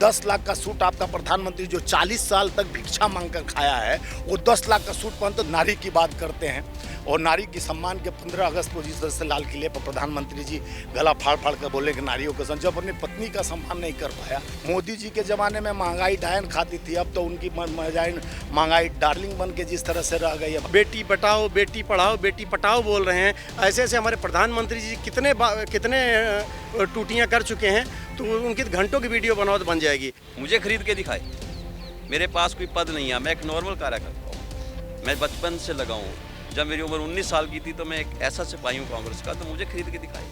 10 लाख का सूट आपका प्रधानमंत्री जो 40 साल तक भिक्षा मांगकर खाया है, वो 10 लाख का सूट पहन तो नारी की बात करते हैं। और नारी की सम्मान के 15 अगस्त को जिस तरह से लाल किले पर प्रधानमंत्री जी गला फाड़ फाड़ कर बोले कि नारियों के जब अपनी पत्नी का सम्मान नहीं कर पाया। मोदी जी के ज़माने में महंगाई डायन खाती थी, अब तो उनकी महंगाई डार्लिंग बन के जिस तरह से रह गई है। बेटी बचाओ, बेटी पढ़ाओ, बेटी पटाओ बोल रहे हैं। ऐसे ऐसे हमारे प्रधानमंत्री जी कितने टूटियाँ कर चुके हैं, तो उनकी घंटों की वीडियो बनाओ तो बन जाएगी। मुझे खरीद के दिखाए। मेरे पास कोई पद नहीं है, मैं एक नॉर्मल कार्यकर्ता हूँ। मैं बचपन से लगा हूँ। जब मेरी उम्र 19 साल की थी तो मैं एक ऐसा सिपाही हूँ कांग्रेस का, तो मुझे खरीद के दिखाए।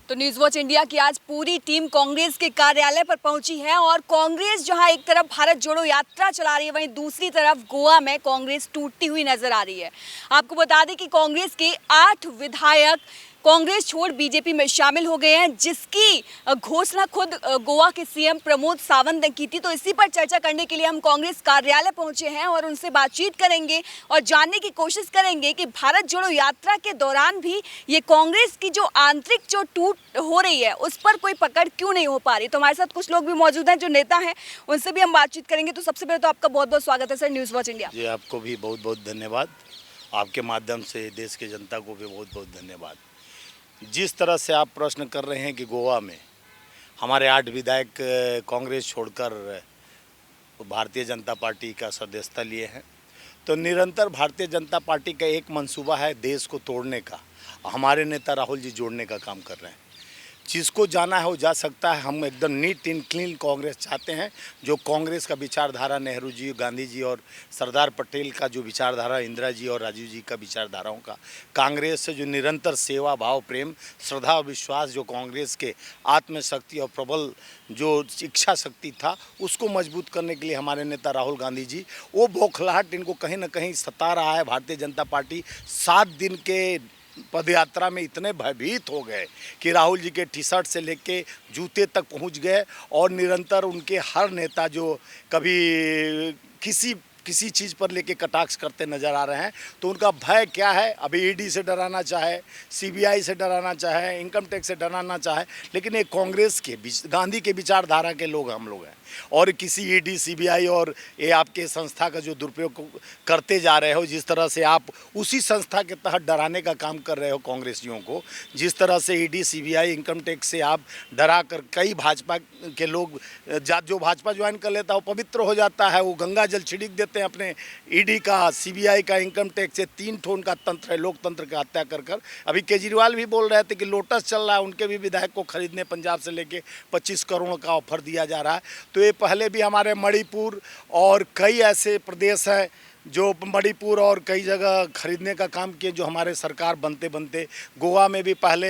तो न्यूज़ वॉच इंडिया की आज पूरी टीम कांग्रेस के कार्यालय पर पहुंची है और कांग्रेस जहां एक तरफ भारत जोड़ो यात्रा चला रही है, वहीं दूसरी तरफ गोवा में कांग्रेस टूटती हुई नजर आ रही है। आपको बता दें कि कांग्रेस के 8 विधायक कांग्रेस छोड़ बीजेपी में शामिल हो गए हैं, जिसकी घोषणा खुद गोवा के सीएम प्रमोद सावंत ने की थी। तो इसी पर चर्चा करने के लिए हम कांग्रेस कार्यालय पहुंचे हैं और उनसे बातचीत करेंगे और जानने की कोशिश करेंगे कि भारत जोड़ो यात्रा के दौरान भी ये कांग्रेस की जो आंतरिक जो टूट हो रही है उस पर कोई पकड़ क्यों नहीं हो पा रही। तो हमारे साथ कुछ लोग भी मौजूद हैं जो नेता हैं, उनसे भी हम बातचीत करेंगे। तो सबसे पहले तो आपका बहुत बहुत स्वागत है सर न्यूज़ वॉच इंडिया। जी, आपको भी बहुत बहुत धन्यवाद। आपके माध्यम से देश की जनता को भी बहुत बहुत धन्यवाद। जिस तरह से आप प्रश्न कर रहे हैं कि गोवा में हमारे 8 विधायक कांग्रेस छोड़कर भारतीय जनता पार्टी का सदस्यता लिए हैं, तो निरंतर भारतीय जनता पार्टी का एक मंसूबा है देश को तोड़ने का। हमारे नेता राहुल जी जोड़ने का काम कर रहे हैं। जिसको जाना है वो जा सकता है। हम एकदम नीट एंड क्लीन कांग्रेस चाहते हैं, जो कांग्रेस का विचारधारा नेहरू जी, गांधी जी और सरदार पटेल का जो विचारधारा, इंदिरा जी और राजीव जी का विचारधाराओं का, कांग्रेस से जो निरंतर सेवा भाव, प्रेम, श्रद्धा और विश्वास जो कांग्रेस के आत्मशक्ति और प्रबल जो इच्छा शक्ति था, उसको मजबूत करने के लिए हमारे नेता राहुल गांधी जी, वो बौखलाहट इनको कहीं ना कहीं सता रहा है। भारतीय जनता पार्टी 7 दिन के पदयात्रा में इतने भयभीत हो गए कि राहुल जी के टी शर्ट से लेके जूते तक पहुंच गए और निरंतर उनके हर नेता जो कभी किसी चीज़ पर लेके कटाक्ष करते नज़र आ रहे हैं, तो उनका भय क्या है। अभी ईडी से डराना चाहे, सीबीआई से डराना चाहे, इनकम टैक्स से डराना चाहे, लेकिन ये कांग्रेस के गांधी के विचारधारा के लोग हम लोग हैं। और किसी ईडी, सीबीआई और ये आपके संस्था का जो दुरुपयोग करते जा रहे हो, जिस तरह से आप उसी संस्था के तहत डराने का काम कर रहे हो कांग्रेसियों को, जिस तरह से ईडी, सीबीआई, इनकम टैक्स से आप डरा कर कई भाजपा के लोग जो भाजपा ज्वाइन कर लेता है वो पवित्र हो जाता है, वो गंगा जल छिड़क देते हैं अपने ईडी का, सीबीआई का, इनकम टैक्स से। 3 ठोन का तंत्र है, लोकतंत्र का हत्या कर कर। अभी केजरीवाल भी बोल रहे थे कि लोटस चल रहा है, उनके भी विधायक को खरीदने पंजाब से लेके 25 करोड़ का ऑफर दिया जा रहा है। तो ये पहले भी हमारे मणिपुर और कई ऐसे प्रदेश हैं जो मणिपुर और कई जगह खरीदने का काम किए, जो हमारे सरकार बनते बनते गोवा में भी पहले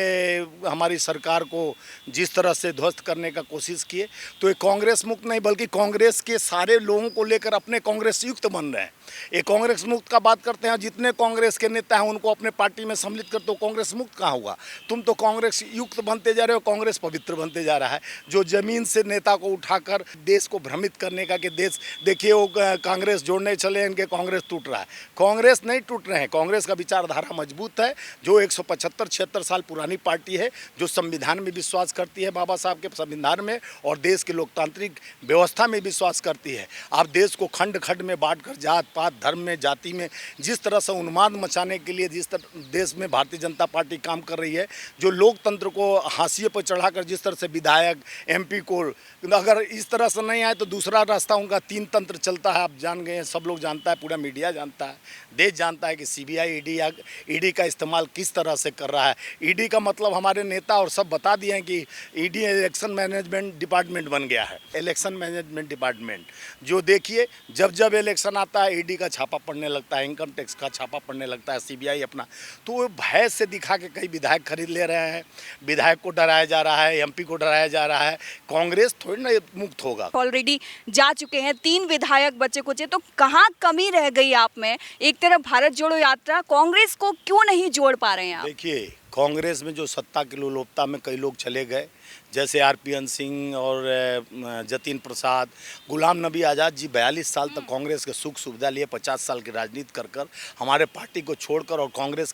हमारी सरकार को जिस तरह से ध्वस्त करने का कोशिश किए। तो ये कांग्रेस मुक्त नहीं, बल्कि कांग्रेस के सारे लोगों को लेकर अपने कांग्रेस युक्त बन रहे हैं। ये कांग्रेस मुक्त का बात करते हैं, जितने कांग्रेस के नेता हैं उनको अपने पार्टी में सम्मिलित करते हो, कांग्रेस मुक्त कहाँ होगा। तुम तो कांग्रेस युक्त बनते जा रहे हो, कांग्रेस पवित्र बनते जा रहा है। जो जमीन से नेता को उठाकर देश को भ्रमित करने का कि देश देखिए वो कांग्रेस जोड़ने चले, इनके कांग्रेस टूट रहा है। कांग्रेस नहीं टूट रहे हैं, कांग्रेस का विचारधारा मजबूत है, जो 175-76 साल पुरानी पार्टी है, जो संविधान में विश्वास करती है, बाबा साहब के संविधान में, और देश के लोकतांत्रिक व्यवस्था में विश्वास करती है। आप देश को खंड खंड में बांटकर जात पात, धर्म में, जाति में जिस तरह से उन्माद मचाने के लिए जिस तरह देश में भारतीय जनता पार्टी काम कर रही है, जो लोकतंत्र को हाशिए पर चढ़ाकर जिस तरह से विधायक, एमपी को अगर इस तरह से नहीं आए तो दूसरा रास्ता उनका 3 तंत्र चलता है। आप जान गए हैं, सब लोग जानता है, पूरा मीडिया जानता है, देश जानता है कि सीबीआई, ईडी का इस्तेमाल किस तरह से कर रहा है। ईडी का मतलब हमारे नेता और सब बता दिए हैं कि ईडी इलेक्शन मैनेजमेंट डिपार्टमेंट बन गया है। इलेक्शन मैनेजमेंट डिपार्टमेंट जो देखिए जब इलेक्शन आता है ईडी का छापा पड़ने लगता है, इनकम टैक्स का छापा पड़ने लगता है, सीबीआई अपना। तो वो भय से दिखा के कई विधायक खरीद ले रहे हैं, विधायक को डराया जा रहा है, एमपी को डराया जा रहा है। कांग्रेस थोड़ी ना मुक्त होगा। ऑलरेडी जा चुके हैं 3 विधायक बचे कुचे, तो कहाँ कमी रह गई आप में। एक तरफ भारत जोड़ो यात्रा, कांग्रेस को क्यों नहीं जोड़ पा रहे हैं आप। देखिए कांग्रेस में जो सत्ता की लोलुपता में कई लोग चले गए, जैसे आरपीएन सिंह और जतिन प्रसाद, गुलाम नबी आज़ाद जी 42 साल तक कांग्रेस के सुख सुविधा लिए, 50 साल की राजनीति कर हमारे पार्टी को छोड़कर, और कांग्रेस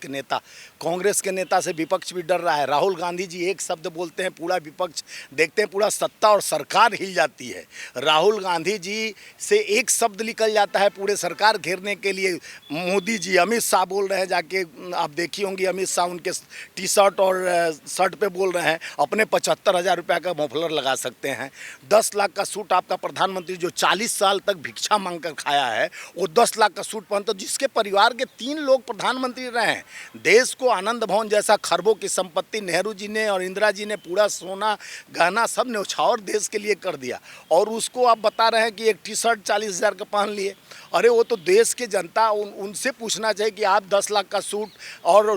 के नेता से विपक्ष भी डर रहा है। राहुल गांधी जी एक शब्द बोलते हैं, पूरा विपक्ष देखते हैं, पूरा सत्ता और सरकार हिल जाती है। राहुल गांधी जी से एक शब्द निकल जाता है पूरे सरकार घेरने के लिए। मोदी जी, अमित शाह बोल रहे हैं, जाके आप देखी होंगी अमित शाह उनके टी शर्ट और शर्ट पे बोल रहे हैं अपने 75,000 रुपये का मफलर लगा सकते हैं। 10 लाख का सूट आपका प्रधानमंत्री जो 40 साल तक भिक्षा मांग कर खाया है, वो 10 लाख का सूट पहनते, जिसके परिवार के 3 लोग प्रधानमंत्री रहे हैं। देश को आनंद भवन जैसा खरबों की संपत्ति नेहरू जी ने और इंदिरा जी ने पूरा सोना गहना सब न्यौछावर देश के लिए कर दिया, और उसको आप बता रहे हैं कि एक टी शर्ट 40,000 का पहन लिए। अरे वो तो देश की जनता, उनसे पूछना चाहिए कि आप 10 लाख का सूट और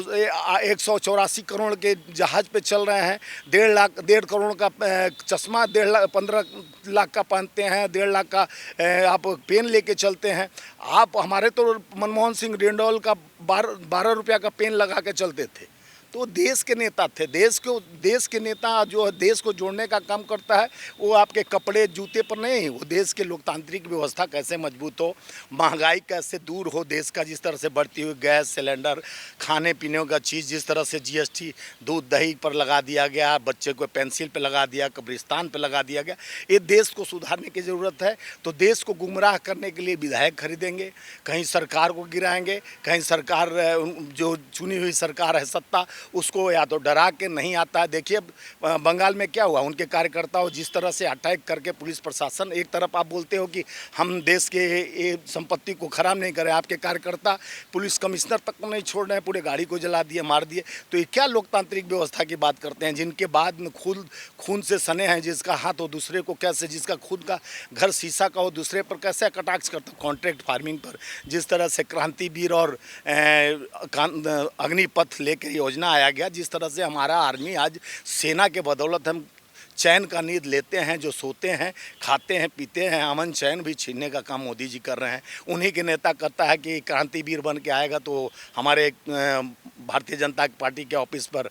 184 करोड़ के जहाज पे चल रहे हैं, 1.5 करोड़ का चश्मा 15 लाख का पहनते हैं, 1.5 लाख का आप पेन लेके चलते हैं। आप हमारे तो मनमोहन सिंह रेंडोल का 12 रुपया का पेन लगा के चलते थे। तो देश के नेता थे। देश के नेता जो देश को जोड़ने का काम करता है, वो आपके कपड़े जूते पर नहीं, वो देश के लोकतांत्रिक व्यवस्था कैसे मजबूत हो, महंगाई कैसे दूर हो देश का, जिस तरह से बढ़ती हुई गैस सिलेंडर, खाने पीने का चीज़, जिस तरह से जीएसटी दूध दही पर लगा दिया गया, बच्चे को पेंसिल पे लगा दिया, कब्रिस्तान पे लगा दिया गया, ये देश को सुधारने की ज़रूरत है। तो देश को गुमराह करने के लिए विधायक खरीदेंगे, कहीं सरकार को गिराएंगे, कहीं सरकार जो चुनी हुई सरकार है सत्ता, उसको या तो डरा के नहीं आता है। देखिए बंगाल में क्या हुआ, उनके कार्यकर्ताओं जिस तरह से अटैक करके पुलिस प्रशासन, एक तरफ आप बोलते हो कि हम देश के ये संपत्ति को खराब नहीं करें, आपके कार्यकर्ता पुलिस कमिश्नर तक को नहीं छोड़ रहे हैं, पूरे गाड़ी को जला दिए, मार दिए। तो ये क्या लोकतांत्रिक व्यवस्था की बात करते हैं, जिनके बाद में खुद खून से सने हैं, जिसका हाथ हो दूसरे को कैसे, जिसका खुद का घर शीशा का हो दूसरे पर कैसे कटाक्ष करता, कॉन्ट्रैक्ट फार्मिंग पर जिस तरह से क्रांतिवीर और अग्निपथ लेकर योजना आया गया, जिस तरह से हमारा आर्मी आज सेना के बदौलत हम चैन का नींद लेते हैं, जो सोते हैं, खाते हैं, पीते हैं, अमन चैन भी छीनने का काम मोदी जी कर रहे हैं। उन्हीं के नेता करता है कि क्रांतिवीर बन के आएगा तो हमारे भारतीय जनता पार्टी के ऑफिस पर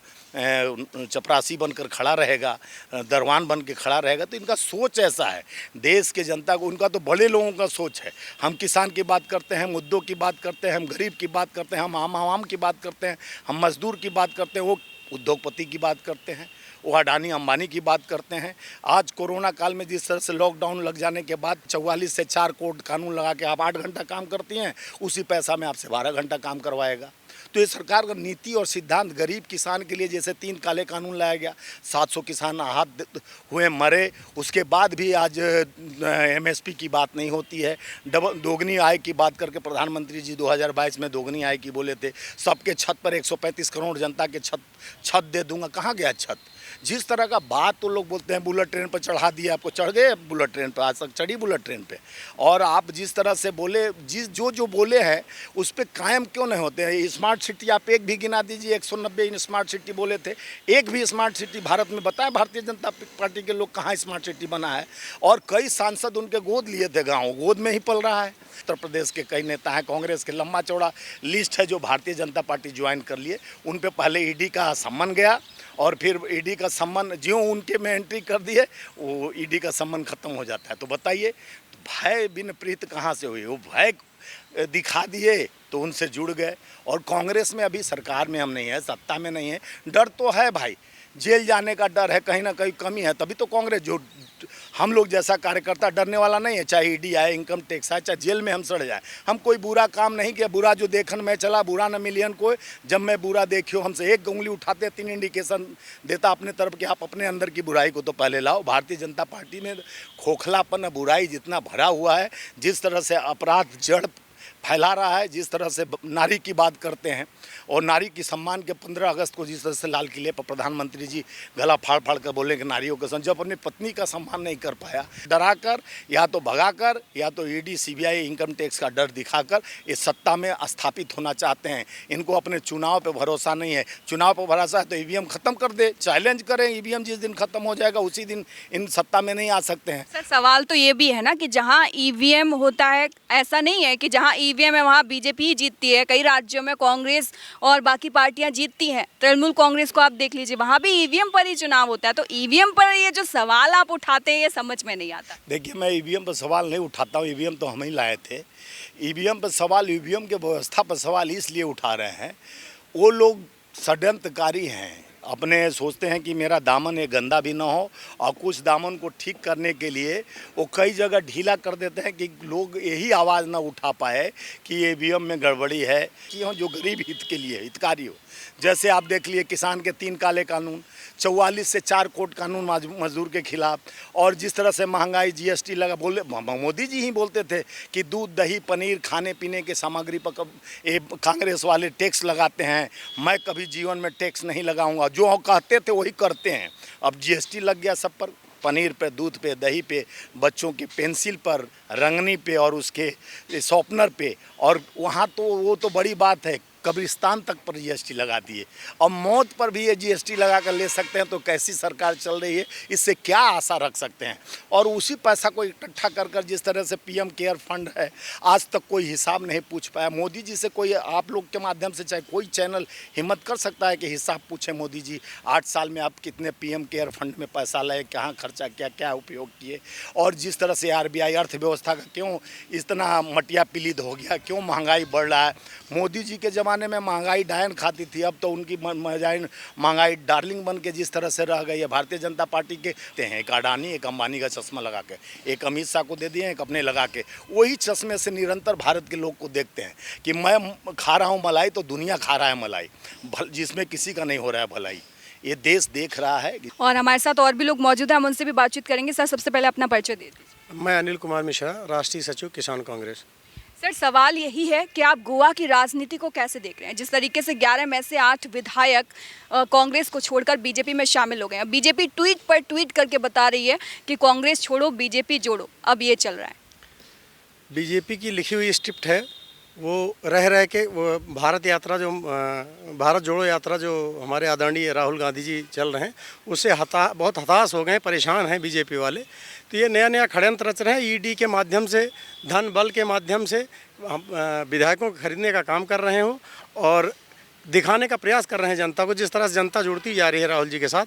चपरासी बनकर खड़ा रहेगा, दरवान बन के खड़ा रहेगा। तो इनका सोच ऐसा है, देश के जनता को, उनका तो बड़े लोगों का सोच है। हम किसान की बात करते हैं, मुद्दों की बात करते हैं, हम गरीब की बात करते हैं, हम आम आवाम की बात करते हैं, हम मजदूर की बात करते हैं, वो उद्योगपति की बात करते हैं, वो अडानी अंबानी की बात करते हैं। आज कोरोना काल में जिस तरह से लॉकडाउन लग जाने के बाद 44 से 4 कोड कानून लगा के आप 8 घंटा काम करती हैं, उसी पैसा में आपसे 12 घंटा काम करवाएगा। तो ये सरकार का नीति और सिद्धांत गरीब किसान के लिए, जैसे 3 काले कानून लाया गया, 700 किसान आहत हुए, मरे, उसके बाद भी आज MSP की बात नहीं होती है। दोगुनी आय की बात करके प्रधानमंत्री जी 2022 में दोगुनी आय की बोले थे, सबके छत पर 135 करोड़ जनता के छत दे दूंगा। कहाँ गया छत? जिस तरह का बात तो लोग बोलते हैं, बुलेट ट्रेन पर चढ़ा दिया, आपको चढ़ गए बुलेट ट्रेन पर, आज तक चढ़ी बुलेट ट्रेन पे। और आप जिस तरह से बोले, जो बोले हैं उस पर कायम क्यों नहीं होते हैं? स्मार्ट सिटी आप एक भी गिना दीजिए, 190 स्मार्ट सिटी बोले थे, एक भी स्मार्ट सिटी भारत में बताए भारतीय जनता पार्टी के लोग कहाँ स्मार्ट सिटी बना है? और कई सांसद उनके गोद लिए थे, गाँव गोद में ही पल रहा है। उत्तर प्रदेश के कई नेता हैं, कांग्रेस के लंबा चौड़ा लिस्ट है जो भारतीय जनता पार्टी ज्वाइन कर लिए। उन पे पहले ईडी का सम्मन गया, और फिर ईडी का सम्मन ज्यों उनके में एंट्री कर दिए, वो ईडी का सम्मन खत्म हो जाता है। तो बताइए, भय बिन प्रीत कहाँ से हुई? वो भय दिखा दिए तो उनसे जुड़ गए। और कांग्रेस में अभी सरकार में हम नहीं है, सत्ता में नहीं है, डर तो है भाई, जेल जाने का डर है, कहीं ना कहीं कमी है, तभी तो कांग्रेस, जो हम लोग जैसा कार्यकर्ता डरने वाला नहीं है, चाहे ईडी आए, इनकम टैक्स आए, चाहे जेल में हम सड़ जाए। हम कोई बुरा काम नहीं किया, बुरा जो देखन में चला, बुरा न मिलियन कोई, जब मैं बुरा देखियो, हमसे एक उंगली उठाते 3 इंडिकेशन देता अपने तरफ कि आप अपने अंदर की बुराई को तो पहले लाओ। भारतीय जनता पार्टी में खोखलापन, बुराई जितना भरा हुआ है, जिस तरह से अपराध जड़ फैला रहा है, जिस तरह से नारी की बात करते हैं, और नारी की सम्मान के 15 अगस्त को जिस तरह से लाल किले पर प्रधानमंत्री जी गला फाड़ फाड़ कर बोले कि नारियों का जब अपनी पत्नी का सम्मान नहीं कर पाया, डराकर या तो भगाकर या तो ईडी CBI इनकम टैक्स का डर दिखाकर इस सत्ता में स्थापित होना चाहते हैं। इनको अपने चुनाव पे भरोसा नहीं है। चुनाव पर भरोसा है तो EVM ख़त्म कर दे, चैलेंज करें, EVM जिस दिन ख़त्म हो जाएगा उसी दिन इन सत्ता में नहीं आ सकते हैं। सर सवाल तो ये भी है ना कि जहाँ EVM होता है, ऐसा नहीं है कि जहाँ ईवीएम है वहाँ बीजेपी ही जीतती है, कई राज्यों में कांग्रेस और बाकी पार्टियां जीतती हैं। तृणमूल कांग्रेस को आप देख लीजिए, वहाँ भी ईवीएम पर ही चुनाव होता है। तो ईवीएम पर ये जो सवाल आप उठाते हैं ये समझ में नहीं आता। देखिए, मैं ईवीएम पर सवाल नहीं उठाता हूँ, ईवीएम तो हम ही लाए थे। ईवीएम पर सवाल, ईवीएम के व्यवस्था पर सवाल इसलिए उठा रहे हैं, वो लोग षड्यंत्रकारी हैं। अपने सोचते हैं कि मेरा दामन ये गंदा भी ना हो, और कुछ दामन को ठीक करने के लिए वो कई जगह ढीला कर देते हैं कि लोग यही आवाज़ ना उठा पाए कि ये ईवीएम में गड़बड़ी है, कि जो गरीब हित के लिए हितकारी हो। जैसे आप देख लिए किसान के 3 काले कानून, 44 से 4 कोर्ट कानून मजदूर के खिलाफ, और जिस तरह से महंगाई, जीएसटी लगा, बोले मोदी जी ही बोलते थे कि दूध, दही, पनीर, खाने पीने के सामग्री पर ये कांग्रेस वाले टैक्स लगाते हैं, मैं कभी जीवन में टैक्स नहीं लगाऊंगा। जो कहते थे वही करते हैं। अब जीएसटी लग गया सब पर, पनीर पे, दूध पे, दही पे, बच्चों के पेंसिल पर, रंगनी पे और उसके शॉर्पनर पे, और वहाँ तो वो तो बड़ी बात है, कब्रिस्तान तक पर जीएसटी लगा दिए। अब मौत पर भी ये जीएसटी लगा कर ले सकते हैं, तो कैसी सरकार चल रही है, इससे क्या आशा रख सकते हैं। और उसी पैसा को इकट्ठा कर कर जिस तरह से पीएम केयर फंड है, आज तक कोई हिसाब नहीं पूछ पाया। मोदी जी से कोई, आप लोग के माध्यम से चाहे कोई चैनल हिम्मत कर सकता है कि हिसाब पूछे, मोदी जी 8 साल में आप कितने पीएम केयर फंड में पैसा लाए, कहाँ खर्चा किया, क्या उपयोग किए, और जिस तरह से आरबीआई अर्थव्यवस्था का क्यों इतना मटिया पलीद हो गया, क्यों महंगाई बढ़ रहा है। मोदी जी के ज़माने में महंगाई डायन खाती थी, अब तो उनकी महंगाई डार्लिंग बन के जिस तरह से रह गई है। भारतीय जनता पार्टी के हैं, एक अडानी, एक अंबानी का चश्मा लगा के, एक अमित शाह को दे दिए, एक अपने लगा के, वही चश्मे से निरंतर भारत के लोग को देखते हैं कि मैं खा रहा हूँ मलाई तो दुनिया खा रहा है मलाई, जिसमें किसी का नहीं हो रहा है भलाई। ये देश देख रहा है। और हमारे साथ और भी लोग मौजूद हैं, हम उनसे भी बातचीत करेंगे। सर, सबसे पहले अपना परिचय दे दीजिए। मैं अनिल कुमार मिश्रा, राष्ट्रीय सचिव किसान कांग्रेस। सर, सवाल यही है कि आप गोवा की राजनीति को कैसे देख रहे हैं? जिस तरीके से 11 में से 8 विधायक कांग्रेस को छोड़कर बीजेपी में शामिल हो गए हैं। बीजेपी ट्वीट पर ट्वीट करके बता रही है कि कांग्रेस छोड़ो, बीजेपी जोड़ो। अब ये चल रहा है। बीजेपी की लिखी हुई स्क्रिप्ट है, वो रह के वो भारत यात्रा जो भारत जोड़ो यात्रा जो हमारे आदरणीय राहुल गांधी जी चल रहे हैं, उससे बहुत हताश हो गए, परेशान हैं बीजेपी वाले। तो ये नया नया षड्यंत्र रच रहे हैं, ईडी के माध्यम से, धन बल के माध्यम से विधायकों को खरीदने का काम कर रहे हो और दिखाने का प्रयास कर रहे हैं जनता को। जिस तरह से जनता जुड़ती जा रही है राहुल जी के साथ,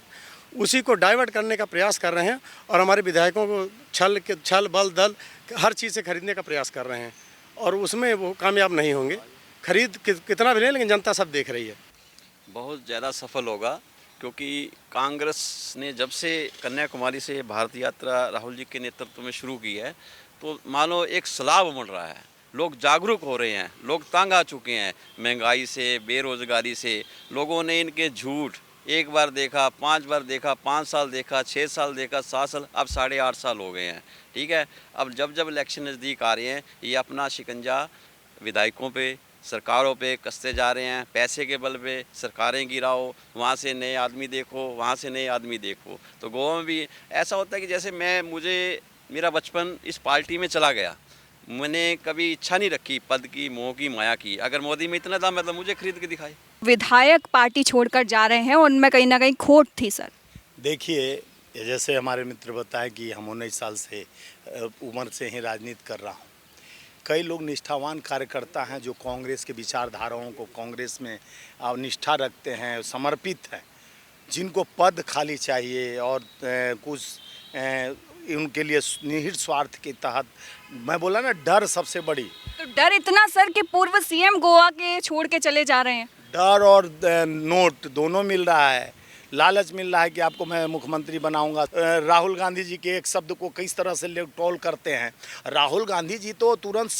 उसी को डाइवर्ट करने का प्रयास कर रहे हैं और हमारे विधायकों को छल बल दल हर चीज़ से खरीदने का प्रयास कर रहे हैं, और उसमें वो कामयाब नहीं होंगे। खरीद कितना भी लें, लेकिन जनता सब देख रही है। बहुत ज़्यादा सफल होगा, क्योंकि कांग्रेस ने जब से कन्याकुमारी से भारत यात्रा राहुल जी के नेतृत्व में शुरू की है, तो मानो एक सलाब उमड़ रहा है। लोग जागरूक हो रहे हैं, लोग तंग आ चुके हैं महंगाई से, बेरोजगारी से। लोगों ने इनके झूठ एक बार देखा, 5 बार देखा, 5 साल देखा, 6 साल देखा, 7 साल, अब 8.5 साल हो गए हैं। ठीक है, अब जब जब इलेक्शन नज़दीक आ रहे हैं, ये अपना शिकंजा विधायकों पे, सरकारों पे कसते जा रहे हैं। पैसे के बल पे सरकारें गिराओ, वहाँ से नए आदमी देखो, वहाँ से नए आदमी देखो। तो गोवा में भी ऐसा होता है कि जैसे मेरा बचपन इस पार्टी में चला गया। मैंने कभी इच्छा नहीं रखी पद की, मोह की, माया की। अगर मोदी में इतना दाम है तो मुझे खरीद के दिखाए। विधायक पार्टी छोड़कर जा रहे हैं, उनमें कहीं ना कहीं खोट थी। सर, देखिए, जैसे हमारे मित्र बताए कि हम 19 साल से उम्र से ही राजनीति कर रहा हूँ। कई लोग निष्ठावान कार्यकर्ता हैं जो कांग्रेस के विचारधाराओं को, कांग्रेस में निष्ठा रखते हैं, समर्पित हैं, जिनको पद खाली चाहिए और कुछ उनके लिए निहित स्वार्थ के तहत, मैं बोला ना, डर सबसे बड़ी। तो डर इतना सर कि पूर्व सीएम गोवा के छोड़ के चले जा रहे हैं। डर और नोट दोनों मिल रहा है, लालच मिल रहा है कि आपको मैं मुख्यमंत्री बनाऊंगा। राहुल गांधी जी के एक शब्द को किस तरह से लोग ट्रोल करते हैं। राहुल गांधी जी तो तुरंत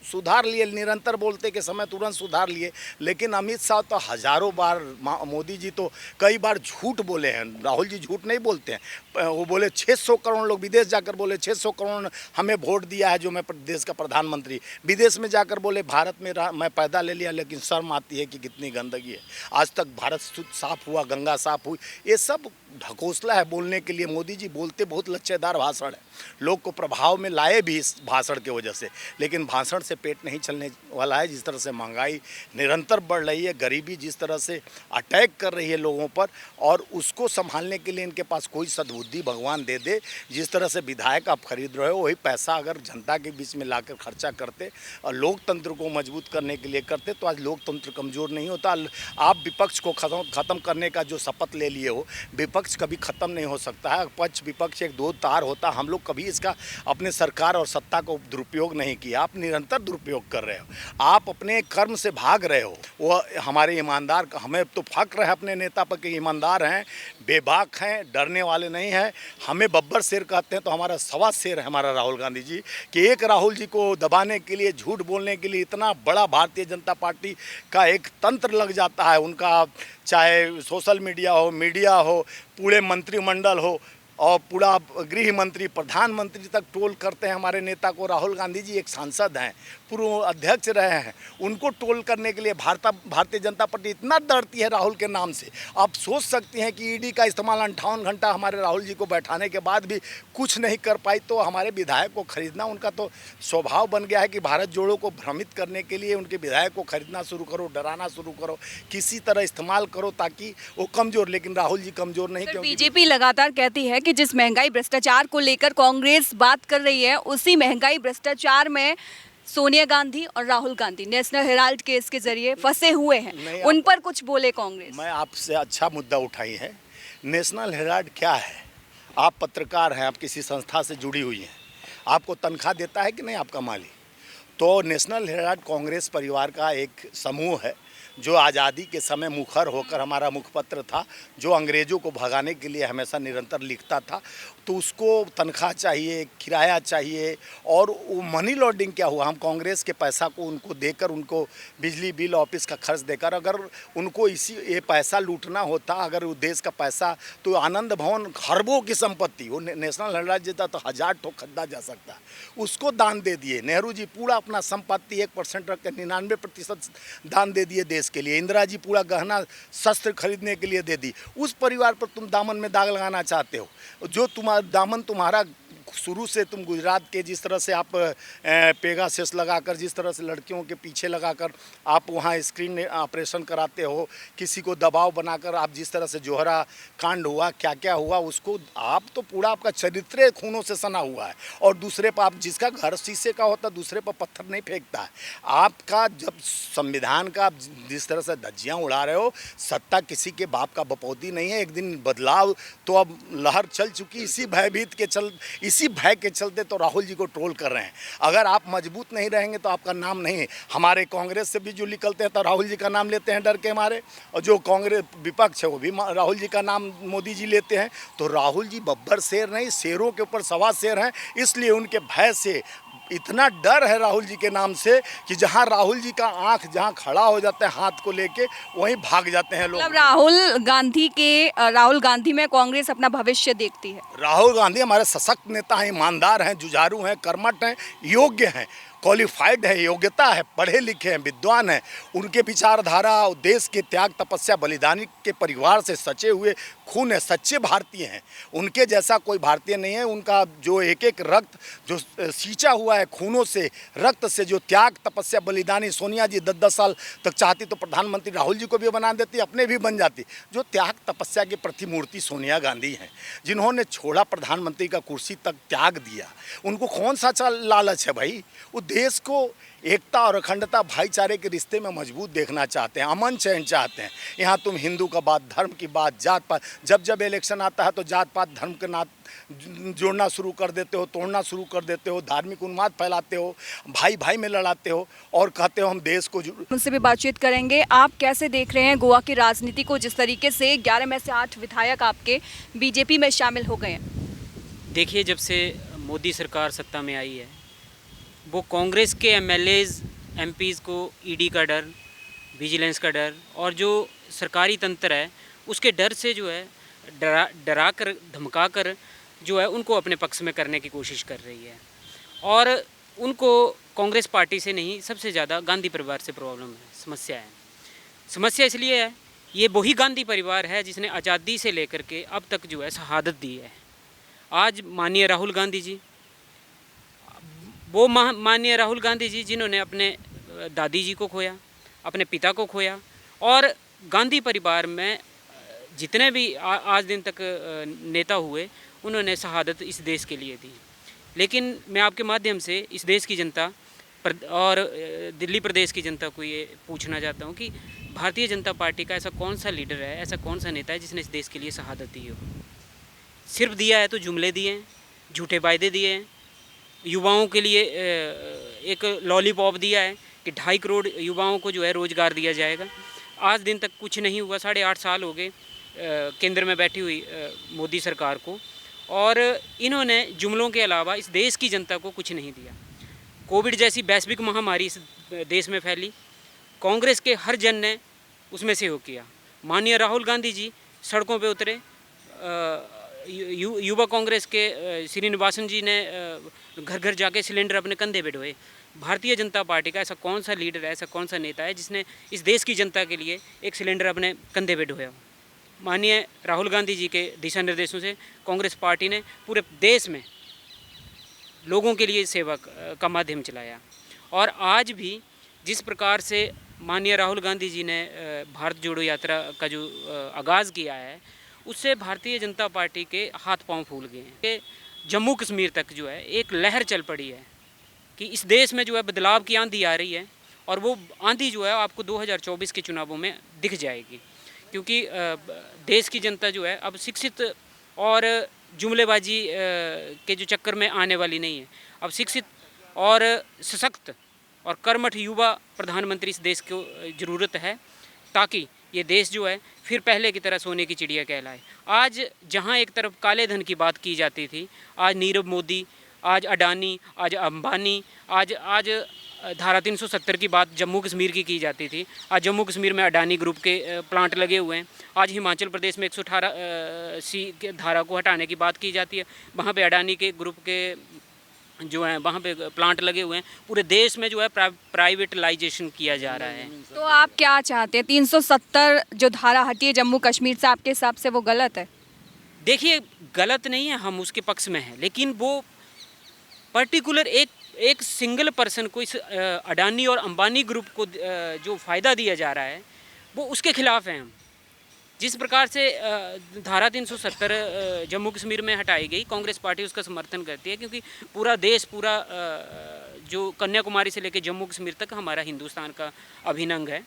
सुधार लिए, निरंतर बोलते के समय तुरंत सुधार लिए, लेकिन अमित शाह तो हजारों बार, मोदी जी तो कई बार झूठ बोले हैं। राहुल जी झूठ नहीं बोलते हैं, वो बोले 600 करोड़ लोग विदेश जाकर बोले 600 करोड़ हमें वोट दिया है जो मैं देश का प्रधानमंत्री। विदेश में जाकर बोले भारत में मैं पैदा ले लिया, लेकिन शर्म आती है कि कितनी गंदगी है। आज तक भारत साफ हुआ, गंगा साफ हुई, ये सब ढकोसला है बोलने के लिए। मोदी जी बोलते बहुत लच्छेदार भाषण है, लोग को प्रभाव में लाए भी इस भाषण की वजह से, लेकिन भाषण से पेट नहीं चलने वाला है। जिस तरह से महंगाई निरंतर बढ़ रही है, गरीबी जिस तरह से अटैक कर रही है लोगों पर, और उसको संभालने के लिए इनके पास कोई सद्बुद्धि भगवान दे दे। जिस तरह से विधायक आप खरीद रहे हो, वही पैसा अगर जनता के बीच में लाकर खर्चा करते और लोकतंत्र को मजबूत करने के लिए करते, तो आज लोकतंत्र कमज़ोर नहीं होता। आप विपक्ष को ख़त्म करने का जो शपथ ले लिए हो, विपक्ष कभी ख़त्म नहीं हो सकता है। पक्ष विपक्ष एक दो तार होता। हम लोग कभी इसका अपने सरकार और सत्ता को दुरुपयोग नहीं किया। आप निरंतर दुरुपयोग कर रहे हो, आप अपने कर्म से भाग रहे हो। वो हमारे ईमानदार, हमें तो फक्र है अपने नेता पर कि ईमानदार हैं, बेबाक हैं, डरने वाले नहीं हैं। हमें बब्बर शेर कहते हैं, तो हमारा सवा शेर है हमारा राहुल गांधी जी, कि एक राहुल जी को दबाने के लिए, झूठ बोलने के लिए इतना बड़ा भारतीय जनता पार्टी का एक तंत्र लग जाता है। उनका चाहे सोशल मीडिया हो, पूरे मंत्रिमंडल हो, और पूरा गृह मंत्री, प्रधानमंत्री तक ट्रोल करते हैं हमारे नेता को। राहुल गांधी जी एक सांसद हैं, पूर्व अध्यक्ष रहे हैं, उनको ट्रोल करने के लिए भारतीय जनता पार्टी इतना डरती है राहुल के नाम से। आप सोच सकती हैं कि ईडी का इस्तेमाल 58 घंटा हमारे राहुल जी को बैठाने के बाद भी कुछ नहीं कर पाई। तो हमारे विधायक को खरीदना उनका तो स्वभाव बन गया है कि भारत जोड़ो को भ्रमित करने के लिए उनके विधायक को खरीदना शुरू करो, डराना शुरू करो, किसी तरह इस्तेमाल करो ताकि वो कमज़ोर। लेकिन राहुल जी कमज़ोर नहीं, क्योंकि बीजेपी लगातार कहती है कि जिस महंगाई भ्रष्टाचार को लेकर कांग्रेस बात कर रही है, उसी महंगाई भ्रष्टाचार में सोनिया गांधी और Rahul Gandhi national Herald case के जरिए फंसे हुए हैं। उन पर कुछ बोले कांग्रेस। मैं आपसे अच्छा मुद्दा उठाई है। नेशनल हेराल्ड क्या है? आप पत्रकार हैं, आप किसी संस्था से जुड़ी हुई हैं, आपको तनख्वाह देता है कि नहीं आपका मालिक? तो नेशनल हेराल्ड कांग्रेस परिवार का एक समूह है जो आज़ादी के समय मुखर होकर हमारा मुखपत्र था, जो अंग्रेज़ों को भगाने के लिए हमेशा निरंतर लिखता था। तो उसको तनख्वाह चाहिए, किराया चाहिए, और वो मनी लॉन्ड्रिंग क्या हुआ? हम कांग्रेस के पैसा को उनको देकर, उनको बिजली बिल, ऑफिस का खर्च देकर, अगर उनको ये पैसा लूटना होता, अगर वो देश का पैसा, तो आनंद भवन खरबों की संपत्ति, वो नेशनल हेराल्ड देता तो 1000 ठो खरीदा जा सकता, उसको दान दे दिए। नेहरू जी पूरा अपना संपत्ति 1% रख के 99% दान दे दिए देश के लिए। इंदिरा जी पूरा गहना शस्त्र खरीदने के लिए दे दी। उस परिवार पर तुम दामन में दाग लगाना चाहते हो, जो दामन तुम्हारा शुरू से, तुम गुजरात के जिस तरह से आप पेगासस लगाकर, जिस तरह से लड़कियों के पीछे लगाकर आप वहाँ स्क्रीन ऑपरेशन कराते हो, किसी को दबाव बनाकर आप जिस तरह से जोहरा कांड हुआ, क्या क्या हुआ, उसको आप तो पूरा आपका चरित्र खूनों से सना हुआ है। और दूसरे पर आप, जिसका घर शीशे का होता, दूसरे पर पत्थर नहीं फेंकता है। आपका जब संविधान का आप जिस तरह से धज्जियाँ उड़ा रहे हो, सत्ता किसी के बाप का बपौती नहीं है। एक दिन बदलाव तो अब लहर चल चुकी, इसी भय के चलते तो राहुल जी को ट्रोल कर रहे हैं। अगर आप मजबूत नहीं रहेंगे तो आपका नाम नहीं है। हमारे कांग्रेस से भी जो निकलते हैं तो राहुल जी का नाम लेते हैं डर के मारे, और जो कांग्रेस विपक्ष है वो भी राहुल जी का नाम मोदी जी लेते हैं। तो राहुल जी बब्बर शेर नहीं, शेरों के ऊपर सवा शेर हैं। इसलिए उनके भय से इतना डर है राहुल जी के नाम से कि जहां राहुल जी का आंख जहां खड़ा हो जाता है हाथ को लेके, वहीं भाग जाते हैं लोग। मतलब राहुल गांधी में कांग्रेस अपना भविष्य देखती है। राहुल गांधी हमारे सशक्त नेता हैं, ईमानदार हैं, जुझारू हैं, कर्मठ हैं, योग्य हैं, क्वालिफाइड है, योग्यता है, पढ़े लिखे हैं, विद्वान हैं। उनके विचारधारा और देश के त्याग, तपस्या, बलिदानी के परिवार से सचे हुए खून है, सच्चे भारतीय हैं। उनके जैसा कोई भारतीय नहीं है। उनका जो एक एक रक्त जो सींचा हुआ है खूनों से, रक्त से, जो त्याग, तपस्या, बलिदानी, सोनिया जी 10-10 साल तक चाहती तो प्रधानमंत्री राहुल जी को भी बना देती, अपने भी बन जाती। जो त्याग तपस्या की प्रतिमूर्ति सोनिया गांधी हैं, जिन्होंने छोड़ा प्रधानमंत्री का कुर्सी तक त्याग दिया, उनको कौन सा लालच है भाई? वो देश को एकता और अखंडता, भाईचारे के रिश्ते में मजबूत देखना चाहते हैं, अमन चैन चाहते हैं। यहाँ तुम हिंदू का बात, धर्म की बात, जात पात, जब इलेक्शन आता है तो जात पात धर्म के नात जोड़ना शुरू कर देते हो, तोड़ना शुरू कर देते हो, धार्मिक उन्माद फैलाते हो, भाई भाई में लड़ाते हो, और कहते हो हम देश को। उनसे भी बातचीत करेंगे। आप कैसे देख रहे हैं गोवा की राजनीति को, जिस तरीके से 11 में से 8 विधायक आपके बीजेपी में शामिल हो गए हैं? देखिए, जब से मोदी सरकार सत्ता में आई है, वो कांग्रेस के एमएलएज, एमपीज़ को ईडी का डर, विजिलेंस का डर, और जो सरकारी तंत्र है उसके डर से जो है डरा कर, धमका कर जो है उनको अपने पक्ष में करने की कोशिश कर रही है। और उनको कांग्रेस पार्टी से नहीं, सबसे ज़्यादा गांधी परिवार से प्रॉब्लम है, समस्या है। समस्या इसलिए है ये वही गांधी परिवार है जिसने आज़ादी से लेकर के अब तक जो है शहादत दी है। आज माननीय राहुल गांधी जी, वो माननीय राहुल गांधी जी जिन्होंने अपने दादी जी को खोया, अपने पिता को खोया, और गांधी परिवार में जितने भी आज दिन तक नेता हुए, उन्होंने शहादत इस देश के लिए दी। लेकिन मैं आपके माध्यम से इस देश की जनता और दिल्ली प्रदेश की जनता को ये पूछना चाहता हूँ कि भारतीय जनता पार्टी का ऐसा कौन सा लीडर है, ऐसा कौन सा नेता है जिसने इस देश के लिए शहादत दी हो। सिर्फ दिया है तो जुमले दिए हैं, झूठे वायदे दिए हैं, युवाओं के लिए एक लॉलीपॉप दिया है कि 2.5 करोड़ युवाओं को जो है रोज़गार दिया जाएगा। आज दिन तक कुछ नहीं हुआ। 8.5 साल हो गए केंद्र में बैठी हुई मोदी सरकार को, और इन्होंने जुमलों के अलावा इस देश की जनता को कुछ नहीं दिया। कोविड जैसी वैश्विक महामारी इस देश में फैली, कांग्रेस के हर जन ने उसमें सहयोग किया। माननीय राहुल गांधी जी सड़कों पे उतरे, युवा कांग्रेस के श्रीनिवासन जी ने घर घर जाके सिलेंडर अपने कंधे पे ढोए। भारतीय जनता पार्टी का ऐसा कौन सा लीडर है, ऐसा कौन सा नेता है जिसने इस देश की जनता के लिए एक सिलेंडर अपने कंधे पे ढोया? माननीय राहुल गांधी जी के दिशा निर्देशों से कांग्रेस पार्टी ने पूरे देश में लोगों के लिए सेवा का माध्यम चलाया। और आज भी जिस प्रकार से माननीय राहुल गांधी जी ने भारत जोड़ो यात्रा का जो आगाज़ किया है, उससे भारतीय जनता पार्टी के हाथ पांव फूल गए हैं कि जम्मू कश्मीर तक जो है एक लहर चल पड़ी है कि इस देश में जो है बदलाव की आंधी आ रही है, और वो आंधी जो है आपको 2024 के चुनावों में दिख जाएगी। क्योंकि देश की जनता जो है अब शिक्षित और जुमलेबाजी के जो चक्कर में आने वाली नहीं है। अब शिक्षित और सशक्त और कर्मठ युवा प्रधानमंत्री इस देश को ज़रूरत है, ताकि ये देश जो है फिर पहले की तरह सोने की चिड़िया कहलाए। आज जहाँ एक तरफ काले धन की बात की जाती थी, आज नीरव मोदी, आज अडानी, आज अंबानी, आज धारा 370 की बात जम्मू कश्मीर की जाती थी। आज जम्मू कश्मीर में अडानी ग्रुप के प्लांट लगे हुए हैं। आज हिमाचल प्रदेश में 118 सी धारा को हटाने की बात की जाती है, वहाँ पे अडानी के ग्रुप के जो है वहाँ पे प्लांट लगे हुए हैं। पूरे देश में जो है प्राइवेटलाइजेशन किया जा रहा है। तो आप क्या चाहते हैं? 370 जो धारा हटी है जम्मू कश्मीर से, आपके हिसाब से वो गलत है? देखिए, गलत नहीं है, हम उसके पक्ष में हैं, लेकिन वो पर्टिकुलर एक सिंगल पर्सन को, इस अडानी और अंबानी ग्रुप को जो फ़ायदा दिया जा रहा है, वो उसके खिलाफ़ हैं हम। जिस प्रकार से धारा 370 जम्मू कश्मीर में हटाई गई, कांग्रेस पार्टी उसका समर्थन करती है, क्योंकि पूरा देश, पूरा जो कन्याकुमारी से लेकर जम्मू कश्मीर तक हमारा हिंदुस्तान का अभिन्न अंग है।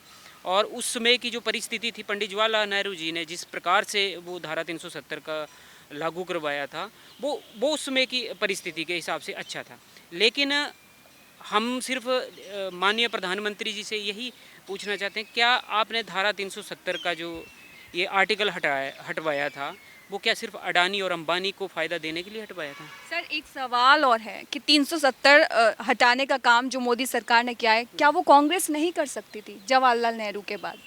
और उस समय की जो परिस्थिति थी, पंडित जवाहरलाल नेहरू जी ने जिस प्रकार से वो धारा 370 का लागू करवाया था, वो उस समय की परिस्थिति के हिसाब से अच्छा था। लेकिन हम सिर्फ माननीय प्रधानमंत्री जी से यही पूछना चाहते हैं, क्या आपने धारा 370 का जो ये आर्टिकल हटवाया था, वो क्या सिर्फ अडानी और अंबानी को फ़ायदा देने के लिए हटवाया था? सर, एक सवाल और है कि 370 हटाने का काम जो मोदी सरकार ने किया है, क्या वो कांग्रेस नहीं कर सकती थी जवाहरलाल नेहरू के बाद?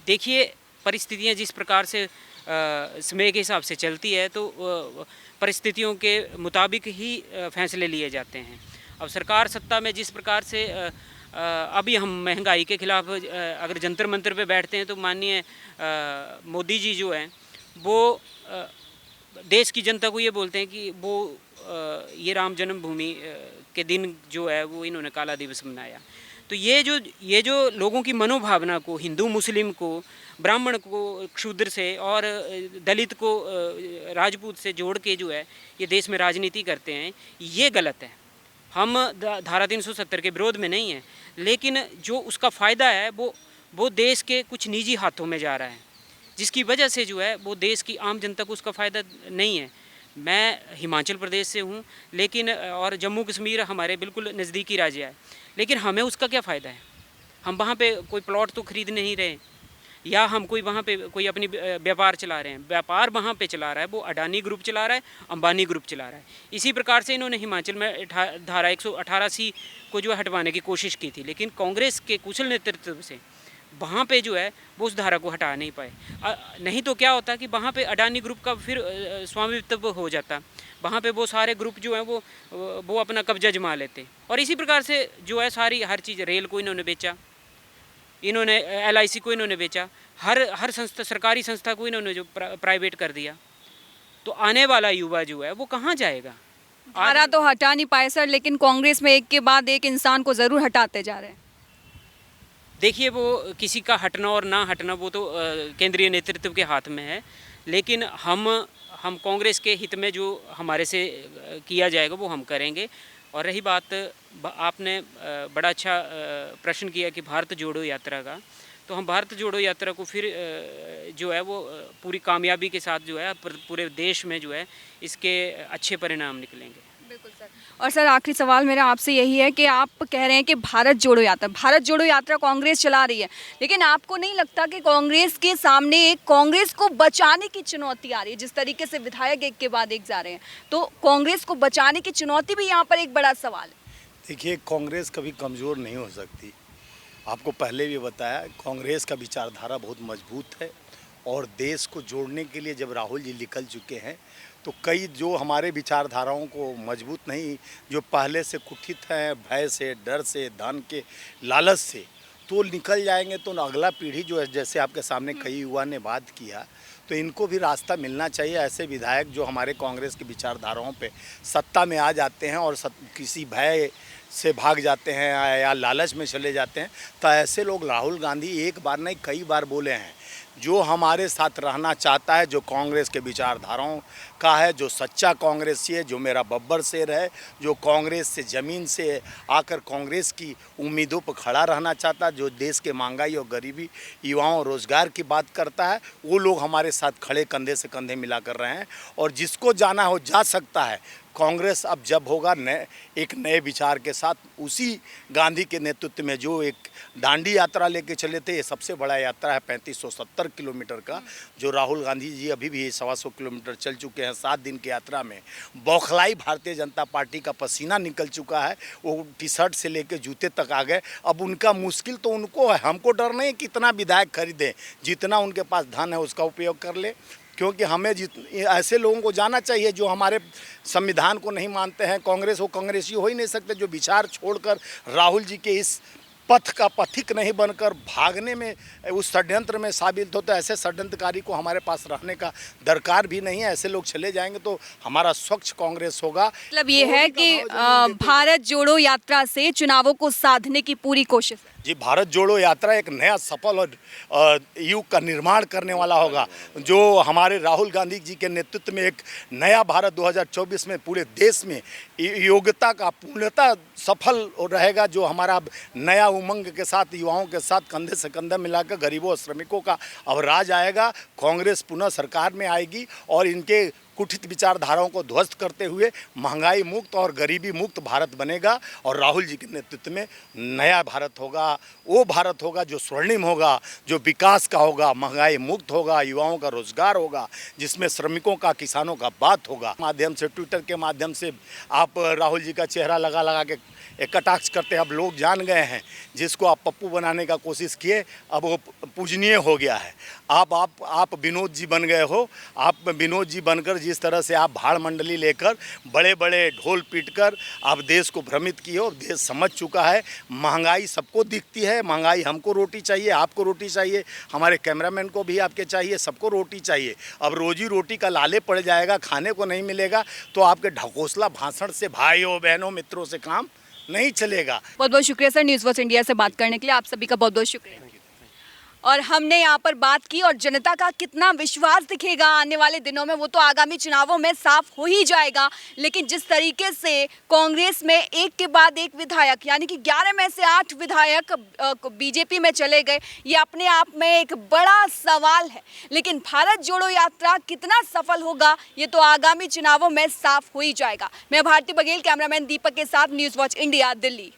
देखिए, परिस्थितियाँ जिस प्रकार से समय के हिसाब से चलती है, तो परिस्थितियों के मुताबिक ही फैसले लिए जाते हैं। अब सरकार सत्ता में जिस प्रकार से अभी हम महंगाई के खिलाफ अगर जंतर मंतर पे बैठते हैं, तो माननीय मोदी जी जो हैं वो देश की जनता को ये बोलते हैं कि वो ये राम जन्मभूमि के दिन जो है वो इन्होंने काला दिवस मनाया। तो ये जो लोगों की मनोभावना को, हिंदू मुस्लिम को, ब्राह्मण को क्षूद्र से और दलित को राजपूत से जोड़ के जो है ये देश में राजनीति करते हैं, ये गलत है। हम धारा 370 के विरोध में नहीं हैं, लेकिन जो उसका फ़ायदा है वो देश के कुछ निजी हाथों में जा रहा है, जिसकी वजह से जो है वो देश की आम जनता को उसका फ़ायदा नहीं है। मैं हिमाचल प्रदेश से हूँ, लेकिन और जम्मू कश्मीर हमारे बिल्कुल नज़दीकी राज्य है, लेकिन हमें उसका क्या फ़ायदा है? हम वहाँ पे कोई प्लॉट तो खरीद नहीं रहे, या हम कोई वहाँ पे कोई अपनी व्यापार चला रहे हैं। व्यापार वहाँ पे चला रहा है वो अडानी ग्रुप चला रहा है, अंबानी ग्रुप चला रहा है। इसी प्रकार से इन्होंने हिमाचल में धारा 118C को जो है हटवाने की कोशिश की थी, लेकिन कांग्रेस के कुशल नेतृत्व से वहाँ पे जो है वो उस धारा को हटा नहीं पाए। नहीं तो क्या होता कि वहाँ पे अडानी ग्रुप का फिर स्वामित्व हो जाता, वहाँ पे वो सारे ग्रुप जो हैं वो अपना कब्जा जमा लेते। और इसी प्रकार से जो है सारी हर चीज़, रेल को इन्होंने बेचा, इन्होंने LIC को इन्होंने बेचा, हर संस्था, सरकारी संस्था को इन्होंने जो प्राइवेट कर दिया, तो आने वाला युवा जो है वो कहाँ जाएगा? धारा तो हटा नहीं पाए सर, लेकिन कांग्रेस में एक के बाद एक इंसान को ज़रूर हटाते जा रहे हैं। देखिए, वो किसी का हटना और ना हटना वो तो केंद्रीय नेतृत्व के हाथ में है, लेकिन हम कांग्रेस के हित में जो हमारे से किया जाएगा वो हम करेंगे। और रही बात, आपने बड़ा अच्छा प्रश्न किया कि भारत जोड़ो यात्रा का, तो हम भारत जोड़ो यात्रा को फिर जो है वो पूरी कामयाबी के साथ जो है पूरे देश में जो है इसके अच्छे परिणाम निकलेंगे। बिल्कुल सर। और सर, आखिरी सवाल मेरा आपसे यही है कि आप कह रहे हैं कि भारत जोड़ो यात्रा कांग्रेस चला रही है, लेकिन आपको नहीं लगता कि कांग्रेस के सामने एक कांग्रेस को बचाने की चुनौती आ रही है? जिस तरीके से विधायक एक के बाद एक जा रहे हैं, तो कांग्रेस को बचाने की चुनौती भी यहाँ पर एक बड़ा सवाल है। देखिए, कांग्रेस कभी कमज़ोर नहीं हो सकती। आपको पहले भी बताया, कांग्रेस का विचारधारा बहुत मजबूत है और देश को जोड़ने के लिए जब राहुल जी निकल चुके हैं तो कई जो हमारे विचारधाराओं को मजबूत नहीं, जो पहले से कुठित हैं भय से, डर से, धन के लालच से, तो निकल जाएंगे तो अगला पीढ़ी जो है, जैसे आपके सामने कई युवा ने बात किया, तो इनको भी रास्ता मिलना चाहिए। ऐसे विधायक जो हमारे कांग्रेस की विचारधाराओं पे सत्ता में आ जाते हैं और किसी भय से भाग जाते हैं या लालच में चले जाते हैं, तो ऐसे लोग, राहुल गांधी एक बार नहीं कई बार बोले हैं, जो हमारे साथ रहना चाहता है, जो कांग्रेस के विचारधाराओं का है, जो सच्चा कांग्रेसी है, जो मेरा बब्बर शेर है, जो कांग्रेस से ज़मीन से आकर कांग्रेस की उम्मीदों पर खड़ा रहना चाहता है, जो देश के महंगाई और गरीबी, युवाओं, रोज़गार की बात करता है, वो लोग हमारे साथ खड़े कंधे से कंधे मिला कर रहे हैं। और जिसको जाना हो जा सकता है। कांग्रेस अब जब होगा एक नए विचार के साथ, उसी गांधी के नेतृत्व में जो एक दांडी यात्रा लेके चले थे, ये सबसे बड़ा यात्रा है 3570 किलोमीटर का, जो राहुल गांधी जी अभी भी 125 किलोमीटर चल चुके हैं 7 दिन की यात्रा में। बौखलाई भारतीय जनता पार्टी का पसीना निकल चुका है, वो टी शर्ट से लेके जूते तक आ गए। अब उनका मुश्किल तो उनको है, हमको डर नहीं कितना विधायक खरीदें, जितना उनके पास धन है उसका उपयोग कर ले, क्योंकि हमें ऐसे लोगों को जाना चाहिए जो हमारे संविधान को नहीं मानते हैं। कांग्रेस वो कांग्रेसी हो ही नहीं सकते जो विचार छोड़कर राहुल जी के इस पथ का पथिक नहीं बनकर भागने में, उस षड्यंत्र में साबित होता है। ऐसे षड्यंत्रकारी को हमारे पास रहने का दरकार भी नहीं है। ऐसे लोग चले जाएंगे तो हमारा स्वच्छ कांग्रेस होगा। मतलब ये है कि भारत जोड़ो यात्रा से चुनावों को साधने की पूरी कोशिश है। जी, भारत जोड़ो यात्रा एक नया सफल और युग का निर्माण करने वाला होगा, जो हमारे राहुल गांधी जी के नेतृत्व में एक नया भारत 2024 में पूरे देश में योग्यता का पूर्णतः सफल रहेगा, जो हमारा नया उमंग के साथ, युवाओं के साथ कंधे से कंधा मिलाकर गरीबों और श्रमिकों का अब राज आएगा। कांग्रेस पुनः सरकार में आएगी और इनके कुठित विचारधाराओं को ध्वस्त करते हुए महंगाई मुक्त और गरीबी मुक्त भारत बनेगा और राहुल जी के नेतृत्व में नया भारत होगा। वो भारत होगा जो स्वर्णिम होगा, जो विकास का होगा, महंगाई मुक्त होगा, युवाओं का रोजगार होगा, जिसमें श्रमिकों का, किसानों का बात होगा। माध्यम से, ट्विटर के माध्यम से आप राहुल जी का चेहरा लगा लगा के एक कटाक्ष करते हैं। अब लोग जान गए हैं, जिसको आप पप्पू बनाने का कोशिश किए अब वो पूजनीय हो गया है। आप विनोद जी बन गए हो। आप विनोद जी बनकर जिस तरह से आप भाड़ मंडली लेकर बड़े बड़े ढोल पीटकर आप देश को भ्रमित किए हो, देश समझ चुका है। महंगाई सबको दिखती है, महंगाई हमको रोटी चाहिए, आपको रोटी चाहिए, हमारे कैमरामैन को भी आपके चाहिए, सबको रोटी चाहिए। अब रोजी रोटी का लाले पड़ जाएगा, खाने को नहीं मिलेगा तो आपके ढकोसला भाषण से भाइयों बहनों मित्रों से काम नहीं चलेगा। बहुत बहुत शुक्रिया सर, न्यूज़ वॉच इंडिया से बात करने के लिए आप सभी का बहुत बहुत शुक्रिया। और हमने यहाँ पर बात की, और जनता का कितना विश्वास दिखेगा आने वाले दिनों में वो तो आगामी चुनावों में साफ हो ही जाएगा। लेकिन जिस तरीके से कांग्रेस में एक के बाद एक विधायक, यानी कि 11 में से 8 विधायक बीजेपी में चले गए, ये अपने आप में एक बड़ा सवाल है। लेकिन भारत जोड़ो यात्रा कितना सफल होगा ये तो आगामी चुनावों में साफ हो ही जाएगा। मैं भारती बघेल, कैमरामैन दीपक के साथ, न्यूज़ वॉच इंडिया, दिल्ली।